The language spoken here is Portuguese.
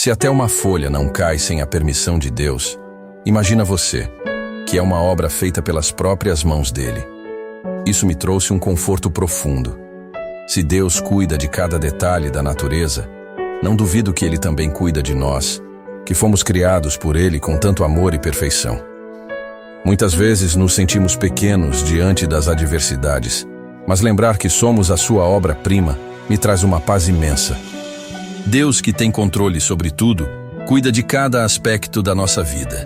Se até uma folha não cai sem a permissão de Deus, imagina você, que é uma obra feita pelas próprias mãos dele. Isso me trouxe um conforto profundo. Se Deus cuida de cada detalhe da natureza, não duvido que Ele também cuida de nós, que fomos criados por Ele com tanto amor e perfeição. Muitas vezes nos sentimos pequenos diante das adversidades, mas lembrar que somos a sua obra-prima me traz uma paz imensa. Deus, que tem controle sobre tudo, cuida de cada aspecto da nossa vida.